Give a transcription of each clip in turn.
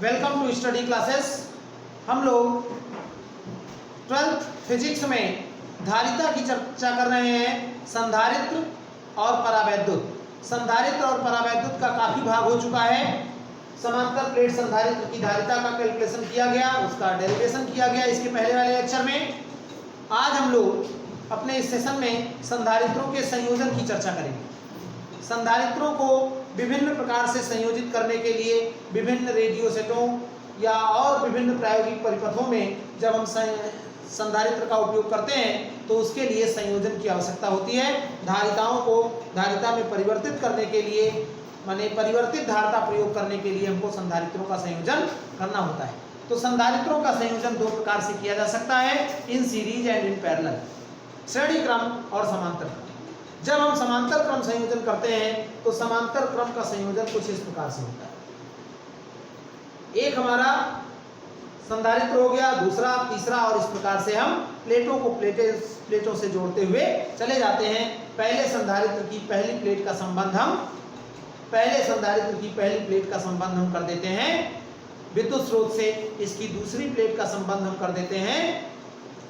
Welcome to study classes. हम लोग 12th physics में धारिता की चर्चा कर रहे हैं। संधारित्र और परावैद्युत। संधारित्र और परावैद्युत का काफी भाग हो चुका है। समांतर प्लेट संधारित्र की धारिता का कैलकुलेशन किया गया, उसका डेरिवेशन किया गया इसके पहले वाले लेक्चर में। आज हम लोग अपने इस सेशन में संधारित्रों के संयोजन की चर्चा करेंगे। संधारित्रों को विभिन्न प्रकार से संयोजित करने के लिए विभिन्न रेडियो सेटों या और विभिन्न प्रायोगिक परिपथों में जब हम संधारित्र का उपयोग करते हैं तो उसके लिए संयोजन की आवश्यकता होती है। धारिताओं को धारिता में परिवर्तित करने के लिए, माने परिवर्तित धारिता प्रयोग करने के लिए हमको संधारित्रों का संयोजन करना होता है। तो संधारित्रों का संयोजन दो प्रकार से किया जा सकता है, in series and in parallel, श्रेणी क्रम और समांतर क्रम। जब हम समांतर क्रम संयोजन करते हैं तो समांतर क्रम का संयोजन कुछ इस प्रकार से होता है। एक हमारा संधारित्र हो गया, दूसरा, तीसरा, और इस प्रकार से हम प्लेटों को प्लेटों से जोड़ते हुए चले जाते हैं। पहले संधारित्र की पहली प्लेट का संबंध हम कर देते हैं विद्युत स्रोत से, इसकी दूसरी प्लेट का संबंध हम कर देते हैं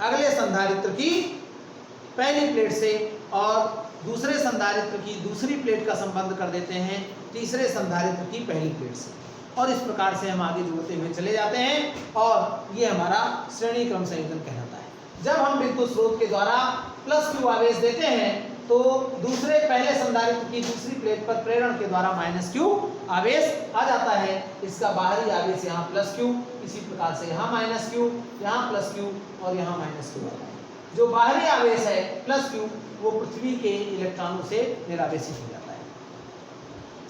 अगले संधारित्र की पहली प्लेट से, और दूसरे संधारित्र की दूसरी प्लेट का संबंध कर देते हैं तीसरे संधारित्र की पहली प्लेट से, और इस प्रकार से हम आगे जोड़ते हुए चले जाते हैं और ये हमारा श्रेणी क्रम संयोजन कहलाता है। जब हम विद्युत स्रोत के द्वारा प्लस क्यू आवेश देते हैं तो दूसरे पहले संधारित्र की दूसरी प्लेट पर प्रेरण के द्वारा माइनस क्यू आवेश आ जाता है। इसका बाहरी आवेश यहाँ प्लस क्यू, इसी प्रकार से यहाँ माइनस क्यू, यहाँ प्लस क्यू और यहाँ माइनस क्यू आता है। जो बाहरी आवेश है प्लस क्यू वो पृथ्वी के इलेक्ट्रॉनों से निरावेशित हो जाता है।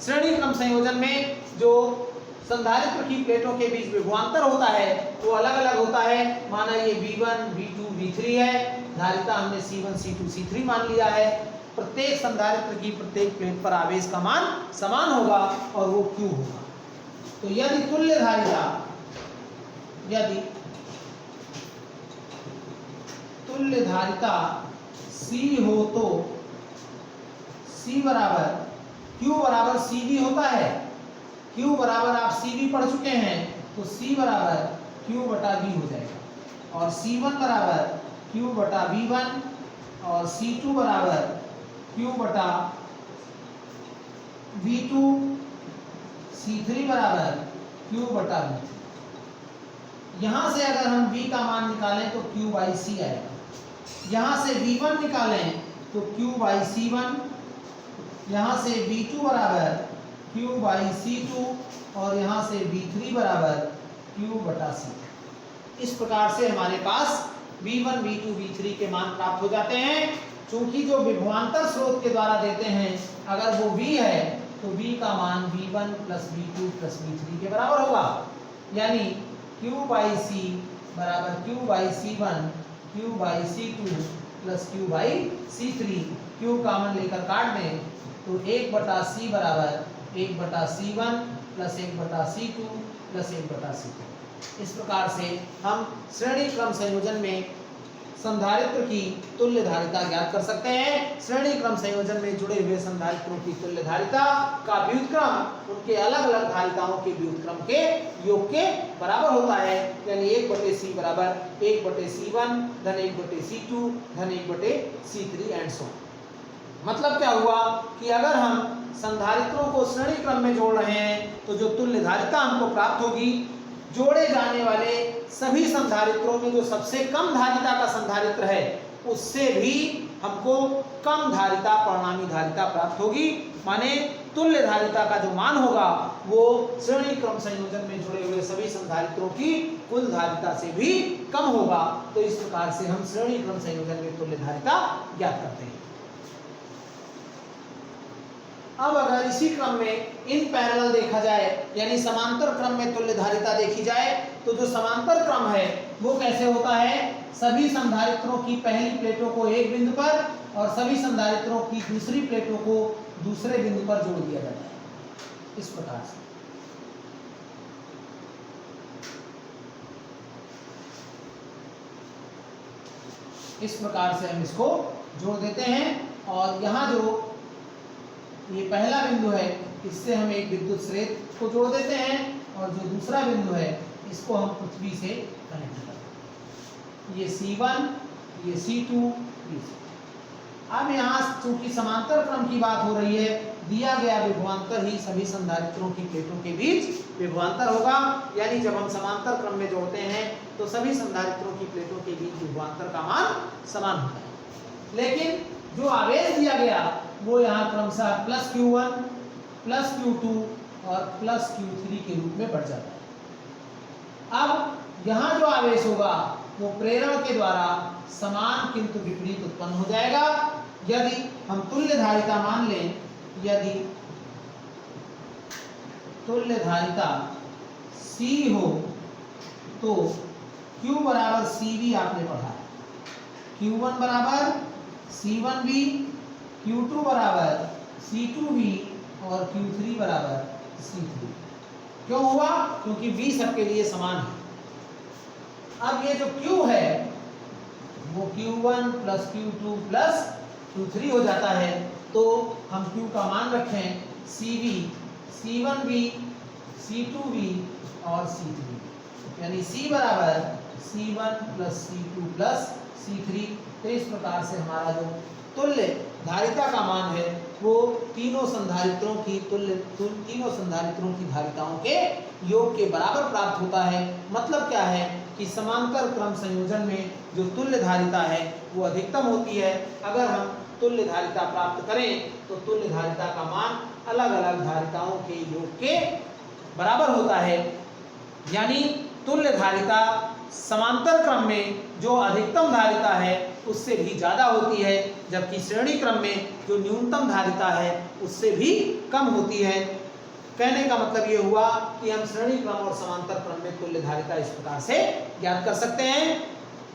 श्रेणी क्रम संयोजन में जो संधारित्र की प्लेटों के बीच विभवांतर होता है वो अलग अलग होता है। माना ये V1, V2, V3 है, धारिता हमने C1, C2, C3 मान लिया है। प्रत्येक संधारित्र की प्रत्येक प्लेट पर आवेश का मान समान होगा और वो Q होगा। तो यदि तुल्य धारिता C हो तो C बराबर Q बराबर CV होता है। Q बराबर आप CV पढ़ चुके हैं तो C बराबर Q बटा V हो जाएगा, और C1 बराबर Q बटा V1 और C2 बराबर Q बटा V2, C3 बराबर Q बटा V3। यहाँ से अगर हम V का मान निकालें तो Q बाई C आएगा। यहाँ से V1 निकालें तो Q बाई C1, यहाँ से V2 बराबर Q बाई C2 और यहाँ से V3 बराबर Q बटा C। इस प्रकार से हमारे पास V1, V2, V3 के मान प्राप्त हो जाते हैं। चूंकि जो विभवांतर स्रोत के द्वारा देते हैं अगर वो V है तो V का मान V1 plus V2 plus V3 के बराबर होगा, यानी Q बाई C बराबर Q by C1, Q by C2 plus Q by C3। Q common लेकर काट दें तो 1 बटा C बराबर 1 बटा C1 प्लस 1 बटा C2 प्लस 1 बटा C2। इस प्रकार से हम श्रेणी क्रम संयोजन में संधारित्र की तुल्य धारिता ज्ञात कर सकते हैं। श्रेणी क्रम संयोजन में जुड़े हुए संधारित्रों की तुल्य धारिता का व्युत्क्रम उनके अलग अलग धारिताओं के व्युत्क्रम के योग के बराबर होता है, यानी 1/C बराबर 1/C1 धन 1/C2 धन 1/C3 एंड सो। मतलब क्या हुआ कि अगर हम संधारित्रों को श्रेणी क्रम में जोड़ रहे हैं तो जो तुल्य धारिता हमको प्राप्त होगी, जोड़े जाने वाले सभी संधारित्रों में जो सबसे कम धारिता का संधारित्र है उससे भी हमको कम धारिता, परिणामी धारिता प्राप्त होगी। माने तुल्य धारिता का जो मान होगा वो श्रेणी क्रम संयोजन में जुड़े हुए सभी संधारित्रों की कुल धारिता से भी कम होगा। तो इस प्रकार से हम श्रेणी क्रम संयोजन में तुल्य धारिता ज्ञात करते हैं। अब अगर इसी क्रम में इन पैरेलल देखा जाए, यानी समांतर क्रम में तुल्य धारिता देखी जाए, तो जो समांतर क्रम है वो कैसे होता है? सभी संधारित्रों की पहली प्लेटों को एक बिंदु पर और सभी संधारित्रों की दूसरी प्लेटों को दूसरे बिंदु पर जोड़ दिया जाता है। इस प्रकार से हम इसको जोड़ देते हैं, और यहाँ जो ये पहला बिंदु है इससे हम एक विद्युत स्रोत को जोड़ देते हैं और जो दूसरा बिंदु है इसको हम पृथ्वी से कनेक्ट करते हैं। ये C1, ये C2, ये C2। अब यहाँ चूंकि समांतर क्रम की बात हो रही है, दिया गया विभवांतर ही सभी संधारित्रों की प्लेटों के बीच विभवांतर होगा। यानी जब हम समांतर क्रम में जोड़ते हैं तो सभी संधारित्रों की प्लेटों के बीच विभवांतर का मान समान होता है। लेकिन जो आवेश दिया गया वो यहाँ क्रमशः +Q1, +Q2 और +Q3 के रूप में बढ़ जाता है। अब यहाँ जो आवेश होगा वो प्रेरण के द्वारा समान किंतु विपरीत उत्पन्न हो जाएगा। यदि हम तुल्य धारिता मान लें, यदि तुल्य धारिता C हो तो Q बराबर CV आपने पढ़ा है, Q1 बराबर C1V, Q2 बराबर C2V और Q3 बराबर C3। क्यों हुआ? क्योंकि V सबके लिए समान है। अब ये जो Q है वो Q1 + Q2 + Q3 हो जाता है। तो हम Q का मान रखें CV, C1V, C2V और C3, यानी C बराबर C1 + C2 + C3। तो इस प्रकार से हमारा जो तुल्य धारिता का मान है वो तीनों संधारित्रों की धारिताओं के योग के बराबर प्राप्त होता है। मतलब क्या है कि समांतर क्रम संयोजन में जो तुल्य धारिता है वो अधिकतम होती है। अगर हम तुल्य धारिता प्राप्त करें तो तुल्य धारिता का मान अलग अलग धारिताओं के योग के बराबर होता है। यानी तुल्य धारिता समांतर क्रम में जो अधिकतम धारिता है उससे भी ज़्यादा होती है, जबकि श्रेणी क्रम में जो न्यूनतम धारिता है उससे भी कम होती है। कहने का मतलब ये हुआ कि हम श्रेणी क्रम और समांतर क्रम में तुल्य धारिता इस प्रकार से ज्ञात कर सकते हैं।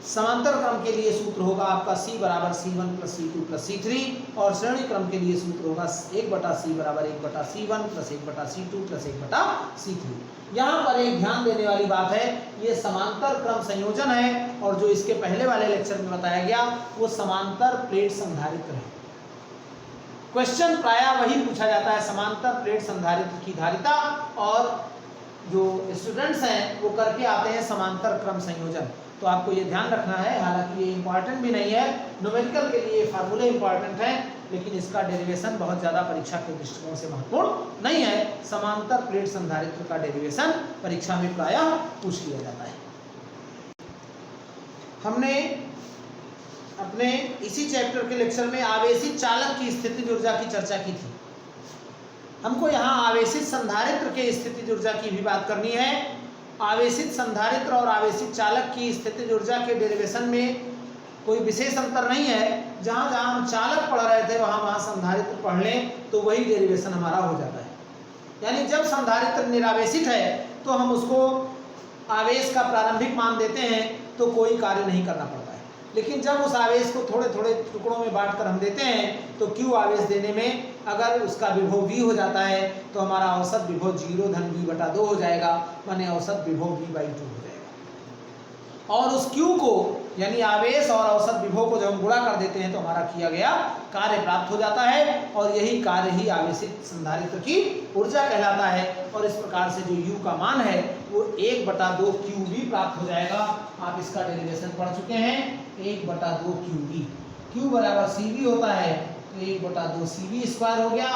समांतर क्रम के लिए सूत्र होगा आपका C बराबर C1 + C2 + C3 और श्रेणी क्रम के लिए सूत्र होगा 1/C बराबर 1/C1 + 1/C2 + 1/C3। यहाँ पर एक ध्यान देने वाली बात है, ये समांतर क्रम संयोजन है और जो इसके पहले वाले लेक्चर में बताया गया वो समांतर प्लेट संधारित्र है। क्वेश्चन प्रायः वही पूछा जाता है, समांतर प्लेट संधारित्र की धारिता, और जो स्टूडेंट्स हैं वो करके आते हैं समांतर क्रम संयोजन। तो आपको ये ध्यान रखना है, हालांकि ये इंपॉर्टेंट भी नहीं है, न्यूमेरिकल के लिए फार्मूले इंपॉर्टेंट हैं, लेकिन इसका डेरिवेशन बहुत ज़्यादा परीक्षा के दृष्टिकोण से महत्वपूर्ण नहीं है। समांतर प्लेट संधारित्र का डेरिवेशन परीक्षा में प्रायः पूछ लिया जाता है। हमने अपने इसी चैप्टर के लेक्चर में आवेशित चालक की स्थितिज ऊर्जा की चर्चा की थी। हमको यहाँ आवेशित संधारित्र के स्थितिज ऊर्जा की भी बात करनी है। आवेशित संधारित्र और आवेशित चालक की स्थितिज ऊर्जा के डेरिवेशन में कोई विशेष अंतर नहीं है। जहाँ जहाँ हम चालक पढ़ रहे थे वहाँ संधारित्र पढ़ लें तो वही डेरिवेशन हमारा हो जाता है। यानी जब संधारित्र निरावेशित है तो हम उसको आवेश का प्रारंभिक मान देते हैं तो कोई कार्य नहीं करना पड़ता है, लेकिन जब उस आवेश को थोड़े थोड़े टुकड़ों में बांटकर हम देते हैं तो Q आवेश देने में अगर उसका विभव V हो जाता है तो हमारा औसत विभव 0 धन V/2 हो जाएगा, माने औसत विभव V/2 हो जाएगा। और उस Q को यानी आवेश और औसत विभव को जब हम गुणा कर देते हैं तो हमारा किया गया कार्य प्राप्त हो जाता है, और यही कार्य ही आवेशित संधारित्र की ऊर्जा कहलाता है। और इस प्रकार से जो U का मान है वो 1/2 QV प्राप्त हो जाएगा। आप इसका डेरिवेशन पढ़ चुके हैं, 1/2 QV। Q बराबर CV होता है तो 1/2 CV² हो गया,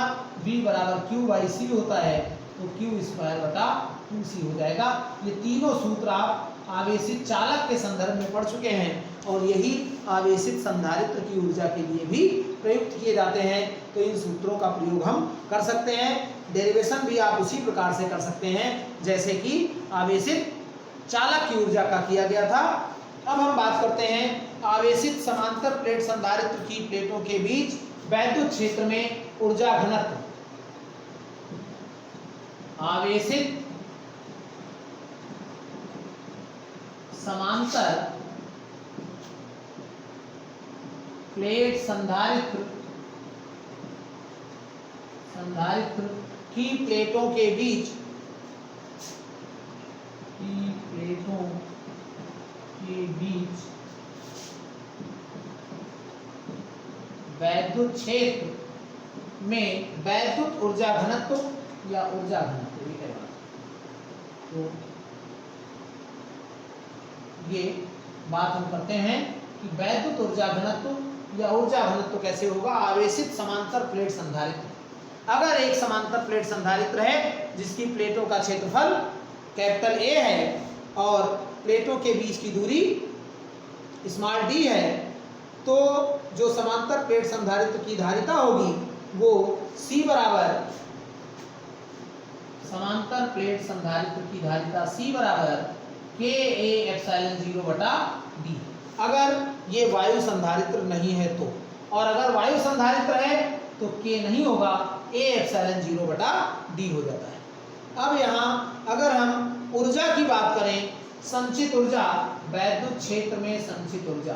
V बराबर Q/C होता है तो Q²/2C हो जाएगा। ये तीनों सूत्र आप आवेशित चालक के संदर्भ में पढ़ चुके हैं और यही आवेशित संधारित्र की ऊर्जा के लिए भी प्रयुक्त किए जाते हैं। तो इन सूत्रों का प्रयोग हम कर सकते हैं। डेरिवेशन भी आप उसी प्रकार से कर सकते हैं जैसे कि आवेशित चालक की ऊर्जा का किया गया था। अब हम बात करते हैं आवेशित समांतर प्लेट संधारित्र की प्लेटों के बीच वैद्युत क्षेत्र में ऊर्जा घनत्व। आवेशित समांतर प्लेट संधारित्र की प्लेटों के बीच वैद्युत क्षेत्र में वैद्युत ऊर्जा घनत्व या ऊर्जा घनत्व, ये कहलाता है। तो ये बात हम करते हैं कि वैद्युत ऊर्जा घनत्व या ऊर्जा घनत्व कैसे होगा। आवेशित समांतर प्लेट संधारित्र, अगर एक समांतर प्लेट संधारित्र है जिसकी प्लेटों का क्षेत्रफल कैपिटल ए है और प्लेटों के बीच की दूरी स्मॉल डी है, तो जो समांतर प्लेट संधारित्र की धारिता होगी वो C बराबर, समांतर प्लेट संधारित्र की धारिता C बराबर Ka एप्सिलॉन 0 बटा डी, अगर ये वायु संधारित्र नहीं है तो। और अगर वायु संधारित्र है तो K नहीं होगा, A एप्सिलॉन 0 बटा डी हो जाता है। अब यहाँ अगर हम ऊर्जा की बात करें, संचित ऊर्जा, वैद्युत क्षेत्र में संचित ऊर्जा,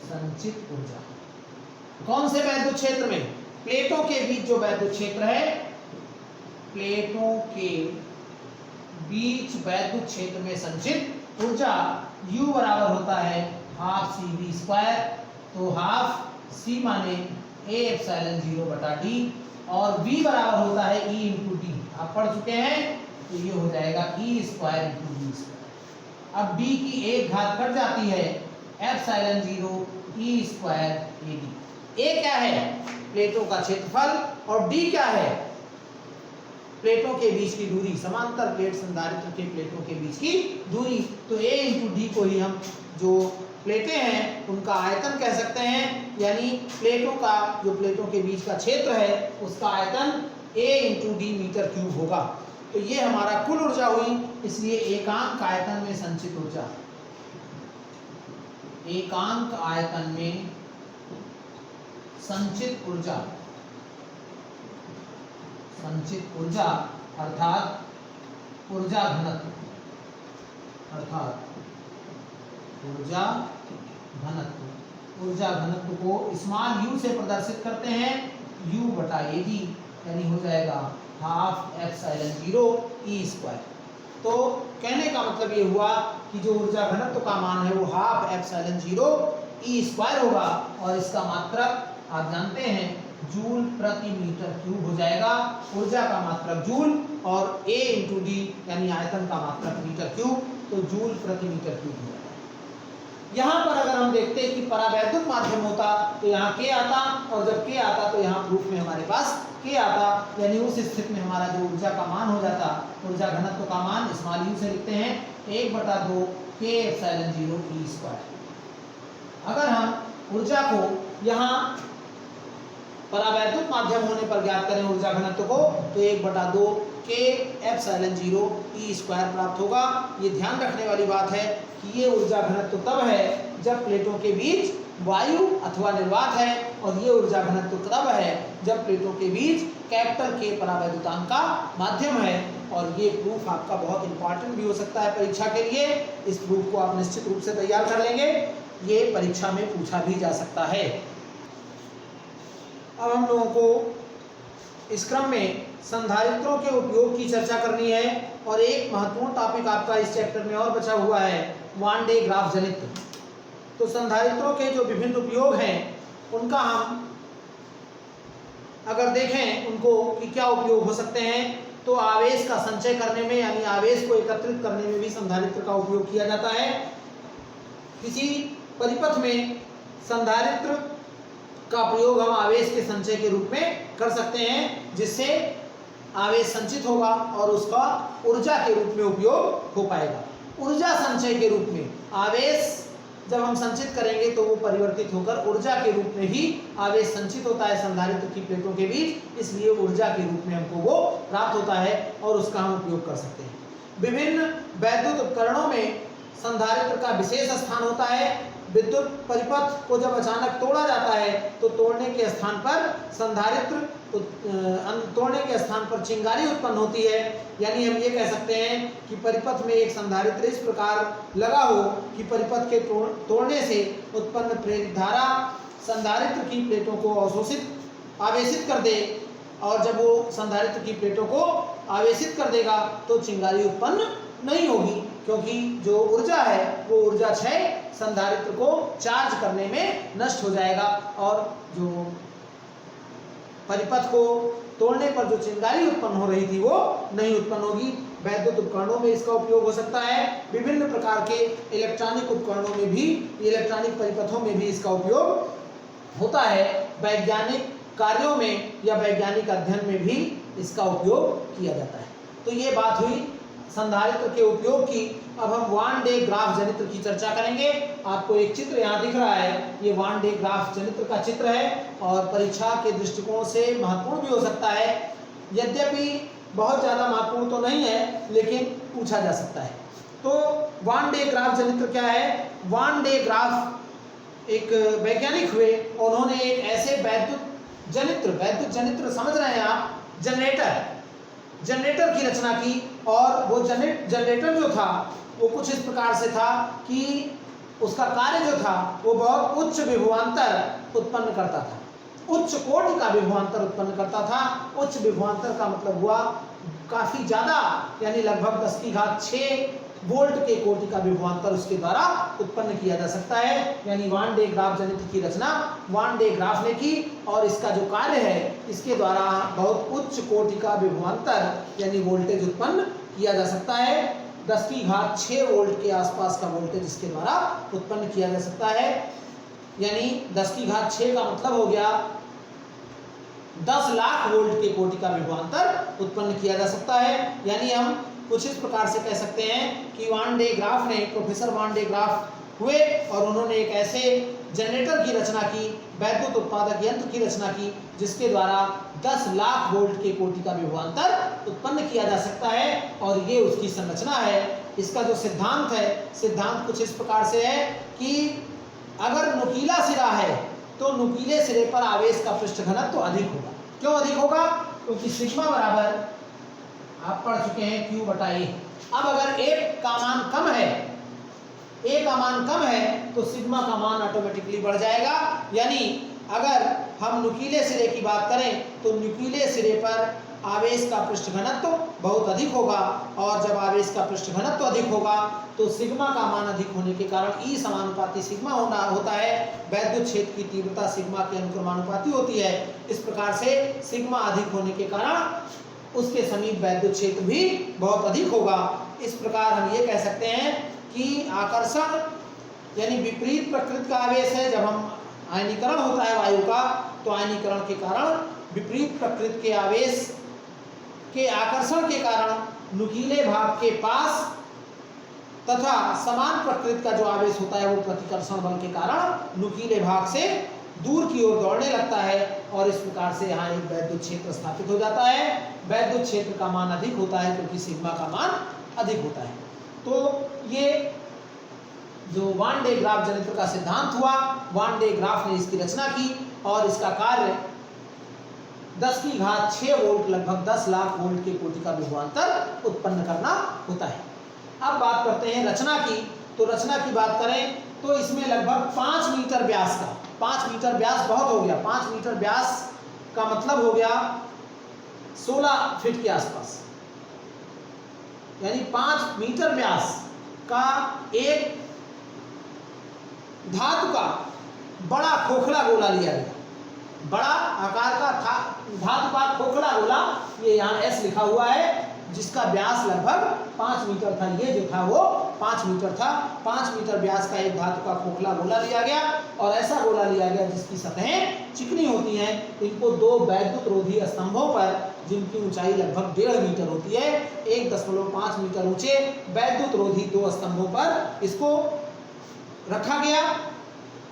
संचित ऊर्जा कौन से वैद्युत क्षेत्र में, प्लेटों के बीच जो वैद्युत क्षेत्र है, प्लेटों के बीच वैद्युत क्षेत्र में संचित ऊर्जा U बराबर होता है हाफ CV स्क्वायर, तो हाफ C माने A एप्सिलॉन 0 बटा डी और V बराबर होता है E इंटू डी, आप पढ़ चुके हैं, तो ये हो जाएगा E square into D square. अब D की एक घात कट जाती है, epsilon 0 E square A D. A क्या है, प्लेटों का क्षेत्रफल, और डी क्या है, प्लेटों के बीच की दूरी, समांतर प्लेट संधारित्र के प्लेटों के बीच की दूरी। तो A इंटू डी को ही हम जो प्लेटें हैं उनका आयतन कह सकते हैं, यानी प्लेटों का जो प्लेटों के बीच का क्षेत्र है उसका आयतन A into D metre cube होगा। तो ये हमारा कुल ऊर्जा हुई, इसलिए एकांक आयतन में संचित ऊर्जा, एकांक आयतन में संचित ऊर्जा, संचित ऊर्जा अर्थात ऊर्जा घनत्व, अर्थात ऊर्जा घनत्व, ऊर्जा घनत्व को स्मॉल u से प्रदर्शित करते हैं, U बटा ए डी, यानी हो जाएगा हाफ एप्सिलॉन 0 E स्क्वायर। तो कहने का मतलब ये हुआ कि जो ऊर्जा घनत्व का मान है वो हाफ एप्सिलॉन 0 E स्क्वायर होगा, और इसका मात्रक आप जानते हैं जूल प्रति मीटर क्यूब हो जाएगा। ऊर्जा का मात्रक जूल और A इंटू डी यानी आयतन का मात्रक मीटर क्यूब, तो जूल प्रति मीटर क्यूब हो जाएगा। यहाँ पर अगर हम देखते हैं कि परावैद्युत माध्यम होता तो यहाँ K आता, और जब K आता तो यहाँ प्रूफ में हमारे पास K आता, यानी उस स्थिति में हमारा जो ऊर्जा का मान हो जाता, ऊर्जा घनत्व का मान स्मॉल u से लिखते हैं 1/2 K एप्सिलॉन 0 E स्क्वायर। अगर हम ऊर्जा को यहाँ परावैद्युत माध्यम होने पर ज्ञात करें ऊर्जा घनत्व को, तो 1/2 K एप्सिलॉन 0 E स्क्वायर प्राप्त होगा। ये ध्यान रखने वाली बात है कि ये ऊर्जा घनत्व तब है जब प्लेटों के बीच वायु अथवा निर्वात है, और ये ऊर्जा घनत्व तब है जब प्लेटों के बीच कैपिटल K परावैद्युतांक का माध्यम है। और ये प्रूफ आपका बहुत इंपॉर्टेंट भी हो सकता है परीक्षा के लिए, इस प्रूफ को आप निश्चित रूप से तैयार कर लेंगे, ये परीक्षा में पूछा भी जा सकता है। अब हम लोगों को इस क्रम में संधारित्रों के उपयोग की चर्चा करनी है, और एक महत्वपूर्ण टॉपिक आपका इस चैप्टर में और बचा हुआ है, वान डे ग्राफ जनित। तो संधारित्रों के जो विभिन्न उपयोग हैं उनका हम अगर देखें उनको कि क्या उपयोग हो सकते हैं, तो आवेश का संचय करने में, यानी आवेश को एकत्रित करने में भी संधारित्र का उपयोग किया जाता है। किसी परिपथ में संधारित्र का प्रयोग हम आवेश के संचय के रूप में कर सकते हैं, जिससे आवेश संचित होगा और उसका ऊर्जा के रूप में उपयोग हो पाएगा। ऊर्जा संचय के रूप में आवेश जब हम संचित करेंगे तो वो परिवर्तित होकर ऊर्जा के रूप में ही आवेश संचित होता है संधारित्र की प्लेटों के बीच, इसलिए ऊर्जा के रूप में हमको वो प्राप्त होता है और उसका हम उपयोग कर सकते हैं। विभिन्न वैद्युत उपकरणों में संधारित्र का विशेष स्थान होता है। विद्युत परिपथ को जब अचानक तोड़ा जाता है तो तोड़ने के स्थान पर संधारित्र, तोड़ने के स्थान पर चिंगारी उत्पन्न होती है, यानी हम ये कह सकते हैं कि परिपथ में एक संधारित्र इस प्रकार लगा हो कि परिपथ के तोड़ने से उत्पन्न प्रेरित धारा संधारित्र की प्लेटों को आवेशित कर दे, और जब वो संधारित्र की प्लेटों को आवेशित कर देगा तो चिंगारी उत्पन्न नहीं होगी, क्योंकि जो ऊर्जा है वो ऊर्जा क्षय संधारित्र को चार्ज करने में नष्ट हो जाएगा, और जो परिपथ को तोड़ने पर जो चिंगारी उत्पन्न हो रही थी वो नहीं उत्पन्न होगी। वैद्युत उपकरणों में इसका उपयोग हो सकता है, विभिन्न प्रकार के इलेक्ट्रॉनिक उपकरणों में भी, इलेक्ट्रॉनिक परिपथों में भी इसका उपयोग होता है। वैज्ञानिक कार्यों में या वैज्ञानिक अध्ययन में भी इसका उपयोग किया जाता है। तो ये बात हुई संधारित्र के उपयोग की। अब हम वान डे ग्राफ जनित्र की चर्चा करेंगे। आपको एक चित्र यहाँ दिख रहा है, ये वान डे ग्राफ जनित्र का चित्र है और परीक्षा के दृष्टिकोण से महत्वपूर्ण भी हो सकता है। यद्यपि बहुत ज़्यादा महत्वपूर्ण तो नहीं है, लेकिन पूछा जा सकता है। तो वान डे ग्राफ जनित्र क्या है? वान डे ग्राफ एक वैज्ञानिक हुए, उन्होंने एक ऐसे वैद्युत जनित्र समझ रहे हैं आप, जनरेटर की रचना की। और वो जनरेटर जो था वो कुछ इस प्रकार से था कि उसका कार्य जो था वो बहुत उच्च विभवांतर उत्पन्न करता था, उच्च कोटि का विभवांतर उत्पन्न करता था। उच्च विभवांतर का मतलब हुआ काफी ज्यादा, यानी लगभग 10⁶ वोल्ट के कोटि का विभवांतर उसके द्वारा उत्पन्न किया जा सकता है। यानी वान डे ग्राफ जनित्र की रचना वान डे ग्राफ ने की और इसका जो कार्य है इसके द्वारा बहुत उच्च कोटि का विभवांतर यानी वोल्टेज उत्पन्न किया जा सकता है। 10⁶ वोल्ट के आसपास का वोल्टेज इसके द्वारा उत्पन्न किया जा सकता है। यानी 10⁶ का मतलब हो गया 10 लाख वोल्ट के कोटि का विभवांतर उत्पन्न किया जा सकता है। यानी हम कुछ इस प्रकार से कह सकते हैं कि वान डे ग्राफ ने, प्रोफेसर वान डे ग्राफ हुए और उन्होंने एक ऐसे जनरेटर की रचना की, वैद्युत उत्पादक यंत्र की रचना की, जिसके द्वारा 10 लाख वोल्ट के कोटि का विभवांतर उत्पन्न किया जा सकता है। और ये उसकी संरचना है। इसका जो सिद्धांत है, सिद्धांत कुछ इस प्रकार से है कि अगर नुकीला सिरा है तो नुकीले सिरे पर आवेश का पृष्ठ घनत्व तो अधिक होगा। क्यों अधिक होगा? क्योंकि सिग्मा बराबर आप पढ़ चुके हैं Q/A। अब अगर A का मान कम है, A का मान कम है तो सिग्मा का मान ऑटोमेटिकली बढ़ जाएगा। यानी अगर हम नुकीले सिरे की बात करें तो नुकीले सिरे पर आवेश का पृष्ठ घनत्व बहुत अधिक होगा और जब आवेश का पृष्ठ घनत्व अधिक होगा तो सिग्मा का मान अधिक होने के कारण E समानुपाती सिग्मा होता है। वैद्युत क्षेत्र की तीव्रता सिग्मा के अनुक्रमानुपाती होती है। इस प्रकार से सिग्मा अधिक होने के कारण उसके समीप वैद्युत क्षेत्र भी बहुत अधिक होगा। इस प्रकार हम ये कह सकते हैं कि आकर्षण यानी विपरीत प्रकृति का आवेश है। जब हम आयनीकरण होता है वायु का तो आयनीकरण के कारण विपरीत प्रकृति के आवेश के आकर्षण के कारण नुकीले भाग के पास तथा समान प्रकृति का जो आवेश होता है वो प्रतिकर्षण बल के कारण नुकीले भाग से दूर की ओर दौड़ने लगता है और इस प्रकार से यहाँ एक वैद्युत क्षेत्र स्थापित हो जाता है। वैद्युत क्षेत्र का मान अधिक होता है क्योंकि सिग्मा का मान अधिक होता है। तो ये जो वान डे ग्राफ जनित्र का सिद्धांत हुआ, वान डे ग्राफ ने इसकी रचना की और इसका कार्य 10⁶ वोल्ट लगभग 10 लाख वोल्ट के कोटि का विभवांतर उत्पन्न करना होता है। अब बात करते हैं रचना की। तो रचना की बात करें तो इसमें लगभग 5 मीटर व्यास का, 5 मीटर व्यास बहुत हो गया, 5 मीटर व्यास का मतलब हो गया 16 फीट के आसपास, यानी 5 मीटर व्यास का एक धातु का बड़ा खोखला गोला लिया गया। बड़ा आकार का था धातु का खोखला गोला, ये यहाँ S लिखा हुआ है, जिसका व्यास लगभग 5 मीटर था। ये जो था वो 5 मीटर था। 5 मीटर व्यास का एक धातु का खोखला गोला लिया गया और ऐसा गोला लिया गया जिसकी सतहें चिकनी होती हैं। इनको 2 वैद्युत रोधी स्तंभों पर, जिनकी ऊंचाई लगभग 1.5 मीटर होती है, 1.5 मीटर ऊंचे वैद्युत रोधी 2 स्तंभों पर इसको रखा गया।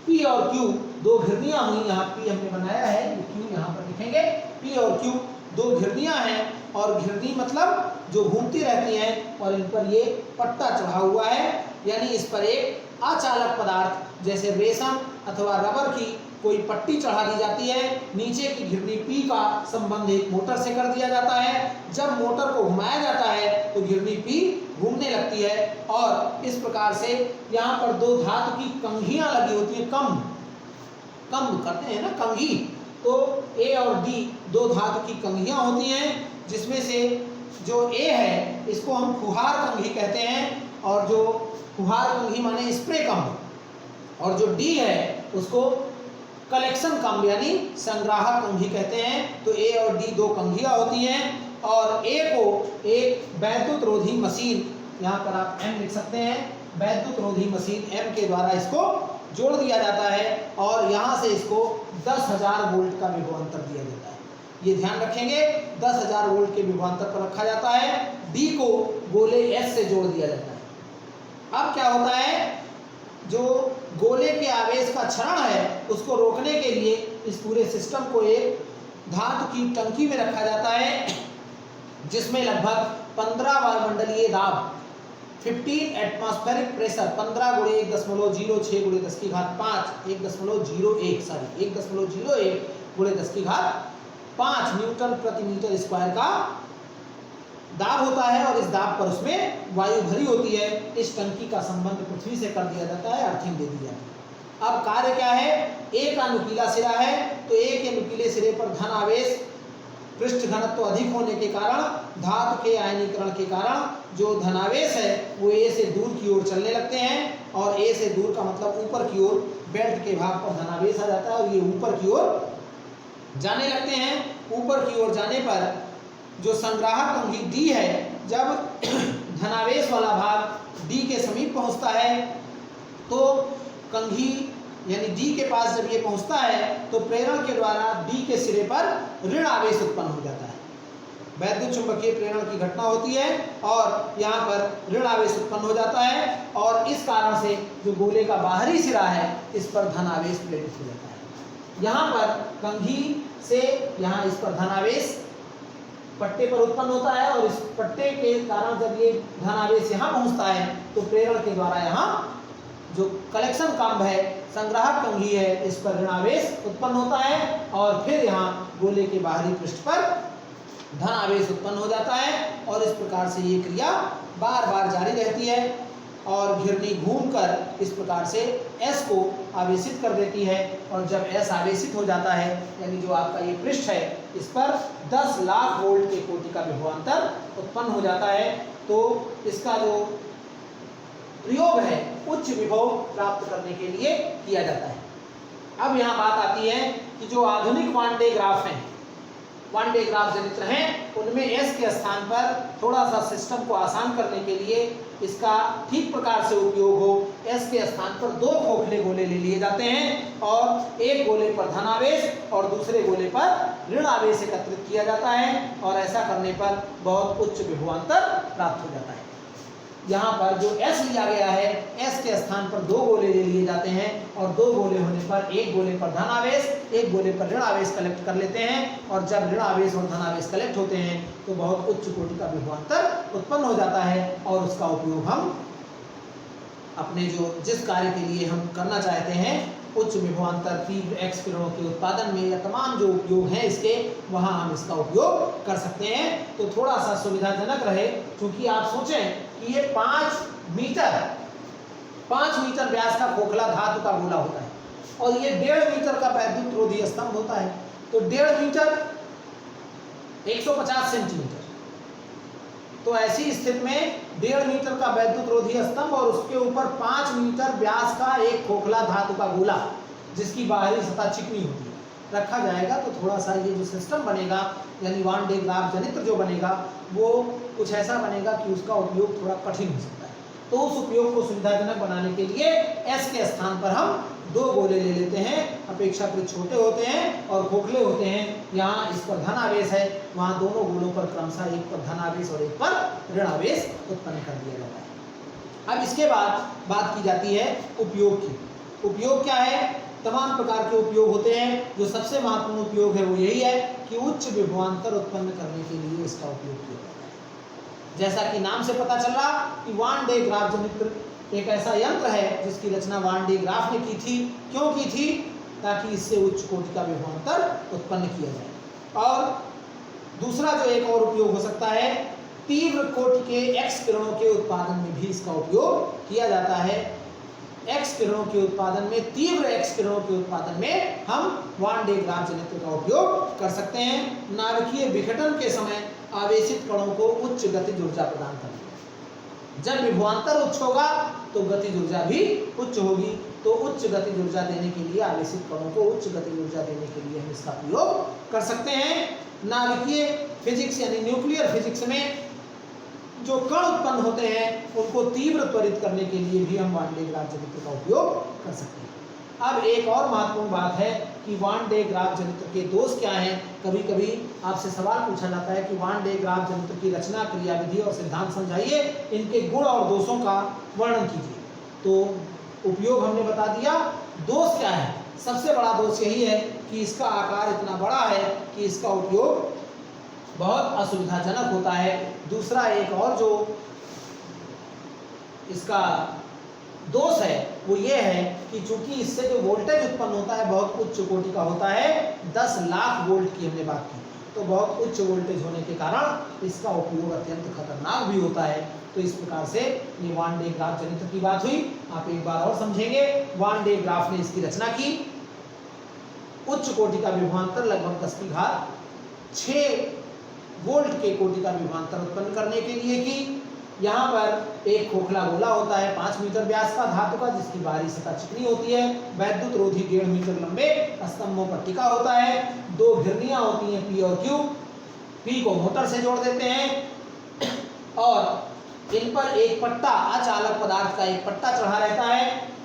P और Q 2 घिरनियां हुई, यहाँ P हमने बनाया है, Q यहाँ पर लिखेंगे। P और Q 2 घिरनियां हैं और घिरनी मतलब जो घूमती रहती हैं और इन पर ये पट्टा चढ़ा हुआ है, यानी इस पर एक अचालक पदार्थ जैसे रेशम अथवा रबर की कोई पट्टी चढ़ा दी जाती है। नीचे की घिरनी P का संबंध एक मोटर से कर दिया जाता है। जब मोटर को घुमाया जाता है तो घिरनी P घूमने लगती है और इस प्रकार से यहाँ पर 2 धातु की कंघियां लगी होती है। कम करते हैं ना कंघी, तो A और D 2 धातु की कंघियां होती हैं, जिसमें से जो A है इसको हम फुहार कंघी कहते हैं और जो फुहार कंघी माने स्प्रे कंघी, और जो D है उसको कलेक्शन कंघी यानी संग्राहक कंघी कहते हैं। तो ए और डी दो कंघियां होती हैं और ए को एक वैद्युत रोधी मशीन, यहाँ पर आप एम लिख सकते हैं, वैद्युत रोधी मशीन एम के द्वारा इसको जोड़ दिया जाता है और यहाँ से इसको 10,000 वोल्ट का विभवांतर दिया जाता है। ये ध्यान रखेंगे, 10,000 वोल्ट के विभवांतर पर रखा जाता है। डी को गोले एस से जोड़ दिया जाता है। अब क्या होता है, जो गोले के आवेश का क्षरण है उसको रोकने के लिए इस पूरे सिस्टम को एक धातु की टंकी में रखा जाता है जिसमें लगभग 15 वायुमंडलीय दाब 15 एटमॉस्फेरिक प्रेशर 15 × 1.06 × 10⁵5 1.01 × 10⁵5 न्यूटन प्रति मीटर स्क्वायर का दाब होता है और इस दाब पर उसमें वायु भरी होती है। इस टंकी का संबंध पृथ्वी से कर दिया जाता है, अर्थिंग दे दी जाती है। अब कार्य क्या है, ए का नुकीला सिरा है तो ए के नुकीले सिरे पर धन आवेश पृष्ठ घनत्व अधिक होने के कारण, धातु के आयनीकरण के कारण जो धनावेश है वो ए से दूर की ओर चलने लगते हैं और ए से दूर का मतलब ऊपर की ओर, बेल्ट के भाग पर धनावेश आ जाता है और ये ऊपर की ओर जाने लगते हैं। ऊपर की ओर जाने पर जो संग्राहक कंघी डी है, जब धनावेश वाला भाग डी के समीप पहुंचता है तो कंघी यानी डी के पास जब ये पहुंचता है तो प्रेरण के द्वारा डी के सिरे पर ऋण आवेश उत्पन्न हो जाता है। वैद्युत चुंबकीय प्रेरण की घटना होती है और यहाँ पर ऋण आवेश उत्पन्न हो जाता है और इस कारण से जो गोले का बाहरी सिरा है इस पर धन आवेश प्रेरित हो जाता है। यहाँ पर कंघी से यहाँ इस पर धन आवेश पट्टे पर उत्पन्न होता है और इस पट्टे के कारण जब ये धन आवेश यहाँ पहुँचता है तो प्रेरण के द्वारा यहाँ जो कलेक्शन कंभ है, संग्राहक कंघी है, इस पर ऋण आवेश उत्पन्न होता है और फिर यहाँ गोले के बाहरी पृष्ठ पर धन आवेश उत्पन्न हो जाता है और इस प्रकार से ये क्रिया बार बार जारी रहती है और घिरनी घूमकर इस प्रकार से S को आवेशित कर देती है और जब S आवेशित हो जाता है यानी जो आपका ये पृष्ठ है इस पर 10 लाख वोल्ट के कोटि का विभवांतर उत्पन्न हो जाता है। तो इसका जो प्रयोग है उच्च विभव प्राप्त करने के लिए किया जाता है। अब यहाँ बात आती है कि जो आधुनिक वान डे ग्राफ हैं, वान डे ग्राफ जनित्र हैं, उनमें एस के स्थान पर थोड़ा सा सिस्टम को आसान करने के लिए इसका ठीक प्रकार से उपयोग हो, एस के स्थान पर 2 खोखले गोले ले लिए जाते हैं और एक गोले पर धन आवेश और दूसरे गोले पर ऋण आवेश एकत्रित किया जाता है और ऐसा करने पर बहुत उच्च विभवांतर प्राप्त हो जाता है। यहाँ पर जो S लिया गया है, S के स्थान पर 2 गोले ले लिए जाते हैं और 2 गोले होने पर एक गोले पर धन आवेश, एक गोले पर ऋण आवेश कलेक्ट कर लेते हैं और जब ऋण आवेश और धन आवेश कलेक्ट होते हैं तो बहुत उच्च कोटि का विभवांतर उत्पन्न हो जाता है और उसका उपयोग हम अपने जिस कार्य के लिए हम करना चाहते हैं, उच्च विभवांतर तीव्र एक्स किरणों के उत्पादन में या तमाम जो उपयोग हैं इसके, वहाँ हम इसका उपयोग कर सकते हैं। तो थोड़ा सा सुविधाजनक रहे, क्योंकि आप सोचें कि ये 5 मीटर व्यास का खोखला धातु का गोला होता है और ये 1.5 मीटर का वैद्युत रोधी स्तंभ होता है। तो 1.5 मीटर 150 सेंटीमीटर, तो ऐसी स्थिति में 1.5 मीटर का वैद्युत रोधी स्तंभ और उसके ऊपर 5 मीटर व्यास का एक खोखला धातु का गोला जिसकी बाहरी सतह चिकनी होती है रखा जाएगा तो थोड़ा सा ये जो सिस्टम बनेगा यानी वान डे ग्राफ जनित्र जो बनेगा वो कुछ ऐसा बनेगा कि उसका उपयोग थोड़ा कठिन हो सकता है। तो उस उपयोग को सुविधाजनक बनाने के लिए एस के स्थान पर हम 2 गोले ले लेते हैं, अपेक्षाकृत छोटे होते हैं और खोखले होते हैं। यहाँ इस पर धन आवेश है, वहाँ दोनों गोलों पर क्रमशः एक पर धन आवेश और एक पर ऋण आवेश उत्पन्न कर दिया जाता है। अब इसके बाद बात की जाती है उपयोग की। उपयोग क्या है? तमाम प्रकार के उपयोग होते हैं, जो सबसे महत्वपूर्ण उपयोग है वो यही है कि उच्च विभवांतर उत्पन्न करने के लिए इसका उपयोग किया जाता है। जैसा कि नाम से पता चल रहा कि वान डे ग्राफ जनित्र एक ऐसा यंत्र है जिसकी रचना वान डे ग्राफ ने की थी। क्यों की थी? ताकि इससे उच्च कोटि का विभवांतर उत्पन्न किया जाए। और दूसरा जो एक और उपयोग हो सकता है, तीव्र कोटि के एक्स किरणों के उत्पादन में भी इसका उपयोग किया जाता है। एक्स किरणों के उत्पादन में, तीव्र एक्स किरणों के उत्पादन में हम वान डे ग्राफ जनित्र का उपयोग कर सकते हैं। नाभिकीय विघटन के समय आवेशित कणों को उच्च गतिज ऊर्जा प्रदान करना। जब विभवांतर उच्च होगा तो गतिज ऊर्जा भी उच्च होगी। तो उच्च गतिज ऊर्जा देने के लिए, आवेशित कणों को उच्च गतिज ऊर्जा देने के लिए हम इसका प्रयोग कर सकते हैं। नाभिकीय फिजिक्स यानी न्यूक्लियर फिजिक्स में जो कण उत्पन्न होते हैं उनको तीव्र त्वरित करने के लिए भी हम वान डे ग्राफ जनित्र का उपयोग कर सकते हैं। अब एक और महत्वपूर्ण बात है कि वान डे ग्राफ जनित्र के दोष क्या हैं। कभी कभी आपसे सवाल पूछा जाता है कि वान डे ग्राफ जनित्र की रचना, क्रियाविधि और सिद्धांत समझाइए, इनके गुण और दोषों का वर्णन कीजिए। तो उपयोग हमने बता दिया। दोष क्या है? सबसे बड़ा दोष यही है कि इसका आकार इतना बड़ा है कि इसका उपयोग बहुत असुविधाजनक होता है। दूसरा एक और जो इसका दोष है वो ये है कि चूंकि इससे जो वोल्टेज उत्पन्न होता है बहुत उच्च कोटि का होता है। 10 लाख वोल्ट की हमने बात की, तो बहुत उच्च वोल्टेज होने के कारण इसका उपयोग अत्यंत खतरनाक भी होता है। तो इस प्रकार से ये वान डे ग्राफ जनित्र की बात हुई। आप एक बार और समझेंगे। वान डे ग्राफ ने इसकी रचना की, उच्च कोटि का विभवांतर लगभग 10 की घात 6 वोल्ट के कोटि का विभवांतर उत्पन्न करने के लिए की। यहाँ पर एक खोखला गोला होता है 5 मीटर व्यास का धातु का, जिसकी बाहरी सतह चिकनी होती है। वैद्युत रोधी 1.5 मीटर लंबे स्तंभों पर टिका होता है। 2 घिरनियां होती हैं P और Q। P को मोटर से जोड़ देते हैं और इन पर एक पट्टा, अचालक पदार्थ का एक पट्टा चढ़ा रहता है।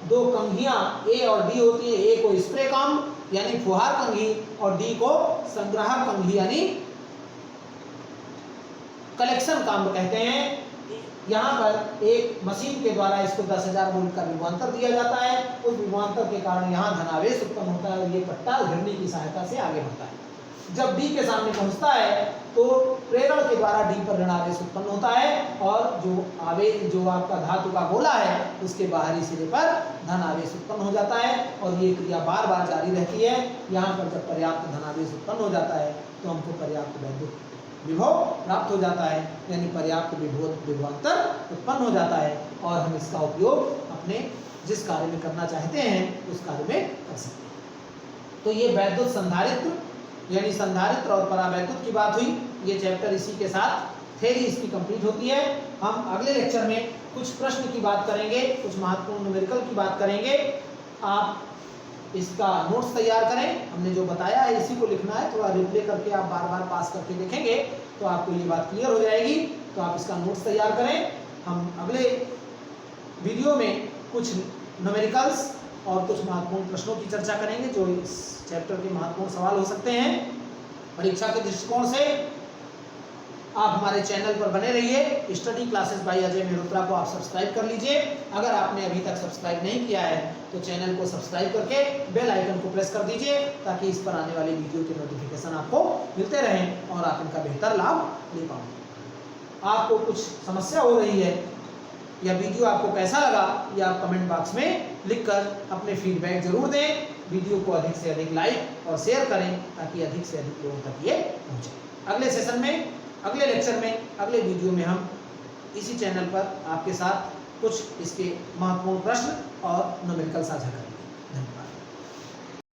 2 कंघियां A और D होती है। A को स्प्रे कंघी यानी फुहार कंघी और D को संग्राहक कंघी यानी कलेक्शन काम्ब कहते हैं। यहाँ पर एक मशीन के द्वारा इसको 10,000 वोल्ट का विभवांतर दिया जाता है। उस विभवांतर के कारण यहाँ धनावेश उत्पन्न होता है और ये पट्टा घिरनी की सहायता से आगे बढ़ता है। जब D के सामने पहुँचता है तो प्रेरण के द्वारा D पर ऋणावेश उत्पन्न होता है और जो आवेश, जो आपका धातु का गोला है, उसके बाहरी सिरे पर धनावेश उत्पन्न हो जाता है और ये क्रिया बार बार जारी रहती है। यहाँ पर जब पर्याप्त धनावेश उत्पन्न हो जाता है तो हमको पर्याप्त वैद्युत विभव प्राप्त हो जाता है, यानी पर्याप्त विभवांतर उत्पन्न हो जाता है और हम इसका उपयोग अपने जिस कार्य में करना चाहते हैं उस कार्य में कर सकते हैं। तो ये वैद्युत संधारित्र यानी संधारित्र और परावैद्युत की बात हुई। ये चैप्टर इसी के साथ थ्योरी इसकी कंप्लीट होती है। हम अगले लेक्चर में कुछ प्रश्न की बात करेंगे, कुछ महत्वपूर्ण न्यूमेरिकल की बात करेंगे। आप इसका नोट्स तैयार करें। हमने जो बताया है इसी को लिखना है। थोड़ा रिप्ले करके आप बार बार पास करके देखेंगे तो आपको ये बात क्लियर हो जाएगी। तो आप इसका नोट्स तैयार करें। हम अगले वीडियो में कुछ न्यूमेरिकल्स और कुछ महत्वपूर्ण प्रश्नों की चर्चा करेंगे जो इस चैप्टर के महत्वपूर्ण सवाल हो सकते हैं परीक्षा के दृष्टिकोण से। आप हमारे चैनल पर बने रहिए। Study classes bye Ajay Mehrotra को आप सब्सक्राइब कर लीजिए। अगर आपने अभी तक सब्सक्राइब नहीं किया है तो चैनल को सब्सक्राइब करके बेल आइकन को प्रेस कर दीजिए ताकि इस पर आने वाली वीडियो के नोटिफिकेशन आपको मिलते रहें और आप इनका बेहतर लाभ ले पाओ। आपको कुछ समस्या हो रही है या वीडियो आपको कैसा लगा ये आप कमेंट बॉक्स में लिखकर अपने फीडबैक जरूर दें। वीडियो को अधिक से अधिक लाइक और शेयर करें ताकि अधिक से अधिक लोगों तक ये पहुँचे। अगले सेशन में, अगले लेक्चर में, अगले वीडियो में हम इसी चैनल पर आपके साथ कुछ इसके महत्वपूर्ण प्रश्न और न्यूमेरिकल साझा करेंगे।